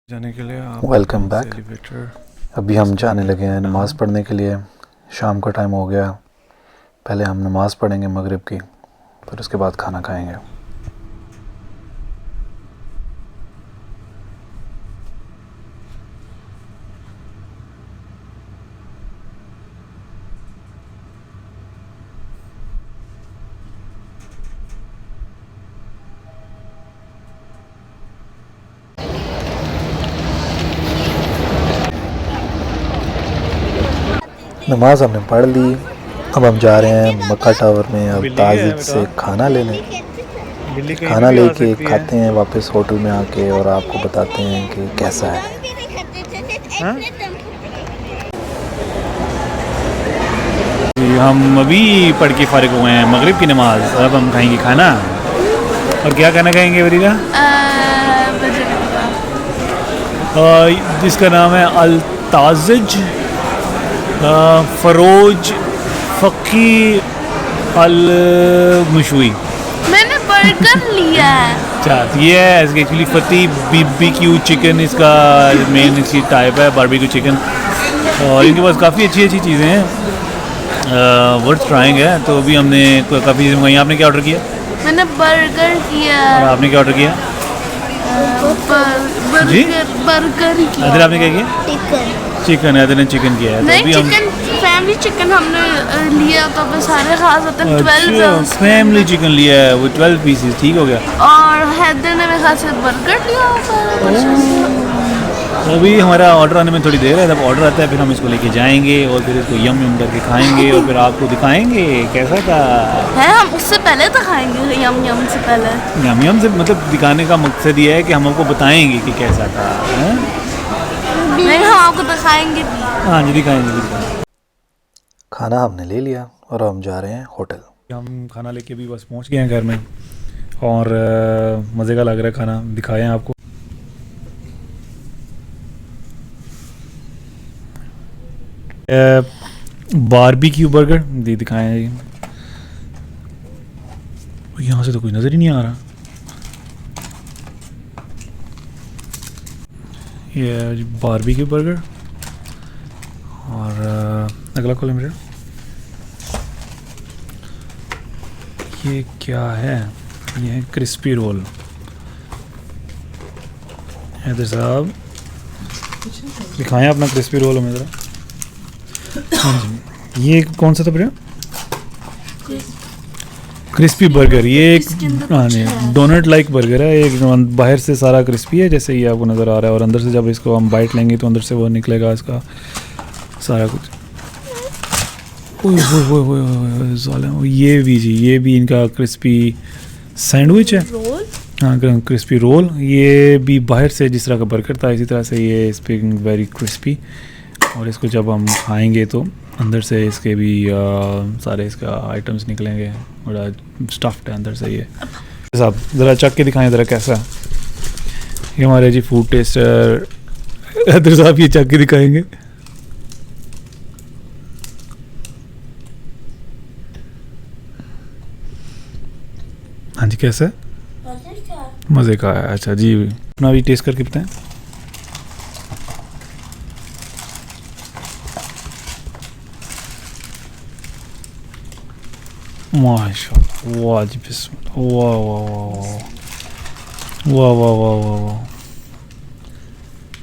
जाने के लिए आप वेलकम बैक। एलिवेटर अभी हम जाने लगे हैं नमाज़ पढ़ने के लिए। शाम का टाइम हो गया। पहले हम नमाज़ पढ़ेंगे मगरिब की, फिर उसके बाद खाना खाएंगे। नमाज हमने पढ़ ली। अब हम जा रहे हैं मक्का टावर में अब बिल्ली क्या है ताजिद से बेटा? खाना लेने। बिल्ली कहीं खाना भी आ लेके सकती है। खाते हैं वापस होटल में आके और आपको बताते हैं कि कैसा है। हाँ? जी, हम अभी पढ़ के फारिग हुए हैं मगरिब की नमाज। अब हम खाएंगे खाना। और क्या खाना खाएंगे वरीदा? जिसका नाम है अल ताजिज फरोज फ़की अल मशवी। मैंने बर्गर लिया है। अच्छा, ये है एक्चुअली फती BBQ चिकन इसका मेन इसकी टाइप है, बारबेक्यू चिकन। और इनके पास काफ़ी अच्छी अच्छी चीज़ें हैं, वर्थ ट्राइंग है। तो अभी हमने काफ़ी चीज़ें मंगाई। आपने क्या ऑर्डर किया? मैंने बर्गर किया। और आपने क्या ऑर्डर किया? जी? बर्गर किया। अदर आपने क्या किया? चिकन है, अदर ने चिकन किया है। तो नहीं, अभी हम चिकन फैमिली चिकन हमने लिया तो अब सारे खा सकते हैं। 12 अच्छा फैमिली चिकन लिया है, वो 12 पीसेस, ठीक हो गया। और हैदर ने मेरे ख्याल से बर्गर लिया सारा। तो अभी हमारा ऑर्डर आने में थोड़ी देर है। जब ऑर्डर आता है फिर हम इसको लेके जाएंगे और फिर इसको यम यम करके खाएंगे और फिर आपको दिखाएंगे कैसा था। है हम उससे पहले तो खाएंगे, यम यम से पहले। यम यम से मतलब दिखाने का मकसद ये है कि हम आपको बताएंगे कि कैसा था। हैं? नहीं, हम आपको दिखाएंगे भी। हाँ जी, दिखाएंगे। खाना हमने ले लिया और हम जा रहे हैं होटल। हम खाना लेके भी बस पहुंच गए हैं घर में और मज़े का लग रहा है खाना। दिखाएं आपको। बारबेक्यू बर्गर दिखाएं। यहाँ से तो कोई नज़र ही नहीं आ रहा। ये बारबेक्यू बर्गर और अगला कॉलम मेरा ये क्या है? ये है क्रिस्पी रोल। हैदर साहब दिखाएं अपना क्रिस्पी रोल हमें ज़रा। हाँ जी, ये कौन सा था भैया? Crispy burger. ये एक हाँ जी डोनट लाइक बर्गर है। एक बाहर से सारा क्रिस्पी है जैसे ये आपको नज़र आ रहा है और अंदर से जब इसको हम बाइट लेंगे तो अंदर से वो निकलेगा इसका सारा कुछ। ओए होए होए होए होए ज़ालिम, ये भी जी, ये भी इनका क्रिस्पी सैंडविच है। हाँ, क्रिस्पी रोल। ये भी बाहर से जिस तरह का बर्गर था इसी तरह से ये इस पर वेरी क्रिस्पी। और इसको जब हम खाएंगे तो अंदर से इसके भी सारे इसका आइटम्स निकलेंगे। बड़ा स्टफ्ड है अंदर से ये। साहब ज़रा चख के दिखाएं ज़रा कैसा है। ये हमारे जी फूड टेस्टर हैदर साहब ये चख के दिखाएंगे। हाँ जी, कैसा है? मज़े का है। अच्छा जी, अपना भी टेस्ट करके बताएं। माशाल्लाह, वाह जी, बिस्मिल्लाह, वाह वाह वाह वाह वाह वाह वाह वाह।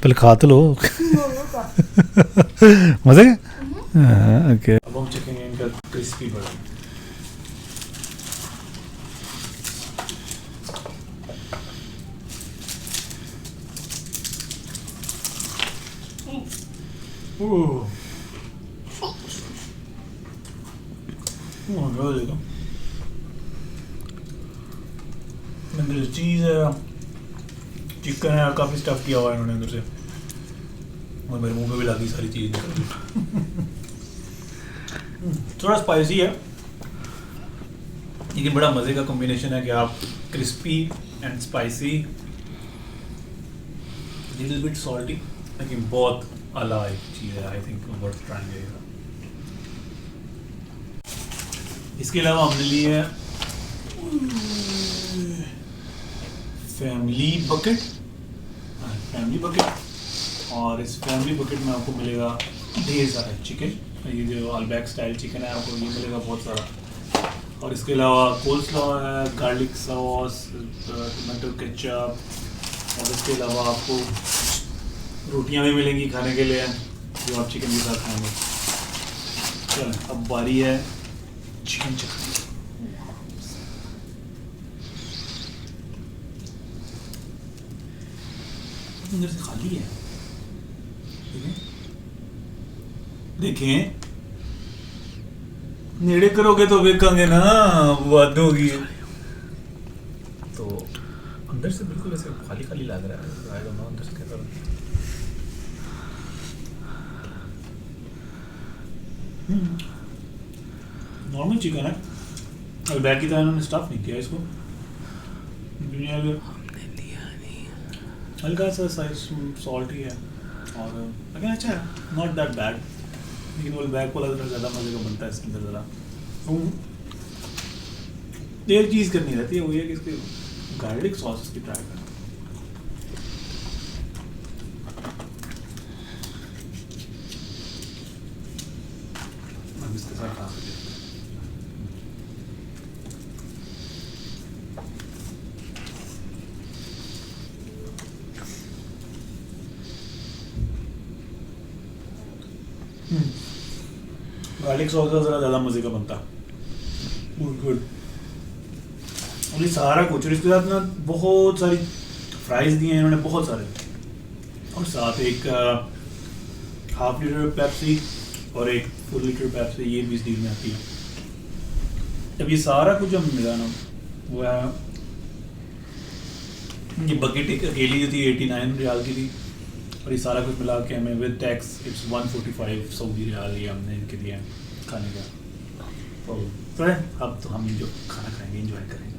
पहले खा तो लो। मज़े का? ओके। अब हम चखेंगे इनका क्रिस्पी बर्गर। अंदर चीज़ है, चिकन है, काफ़ी स्टफ किया हुआ है इन्होंने अंदर से। और मेरे मुंह पे भी लगी सारी चीज़ निकल गई। थोड़ा स्पाइसी है लेकिन बड़ा मज़े का कॉम्बिनेशन है कि आप crispy and spicy, little bit salty, लेकिन बहुत अला एक चीज़ है। I think worth trying. इसके अलावा हमने ली है फैमिली बकेट। फैमिली बकेट, और इस फैमिली बकेट में आपको मिलेगा ढेर सारा चिकन। ये जो अल्बैक स्टाइल चिकन है आपको ये मिलेगा बहुत सारा, और इसके अलावा कोल्स्लॉ है, गार्लिक सॉस, टमाटो केचप, और इसके अलावा आपको रोटियां भी मिलेंगी खाने के लिए जो आप चिकन के साथ खाएंगे। चलें अब बारी है चिकन चखने की। अंदर से खाली है, देखें नेड़े करोगे तो वेखेंगे ना, बात होगी। तो अंदर से बिल्कुल ऐसे खाली खाली लग रहा है, आई डोंट नो अंदर से कैसा नॉर्मल चिकन है, और बैग की तरह इन्होंने स्टफ नहीं किया इसको, हल्का सा साइज सॉल्ट ही है, और लेकिन अच्छा है, नॉट दैट बैड। लेकिन वो बैग वाला ज़रा ज़्यादा मज़े का बनता है इसके अंदर ज़रा। एक चीज़ करनी रहती है, वो ये कि इसके गार्लिक सॉस इसकी ट्राई करना। अब इसके साथ खा सकते गार्लिक सॉस का ज़रा ज़्यादा मज़े का बनता, गुड। और ये सारा कुछ, और इसके साथ ना बहुत सारी फ्राइज़ दिए हैं इन्होंने, बहुत सारे, और साथ एक हाफ लीटर पेप्सी और एक फुल लीटर पेप्सी, ये भी इस डील में आती है। अब ये सारा कुछ हम मिला ना, वो है ये बकेट एक अकेली जो थी 89 रियाल की थी, और ये सारा कुछ मिला के हमें with tax it's 145 Saudi riyal ये हमने इनके दिए खाने का। तो अब तो हम जो खाना खाएंगे, इंजॉय करेंगे।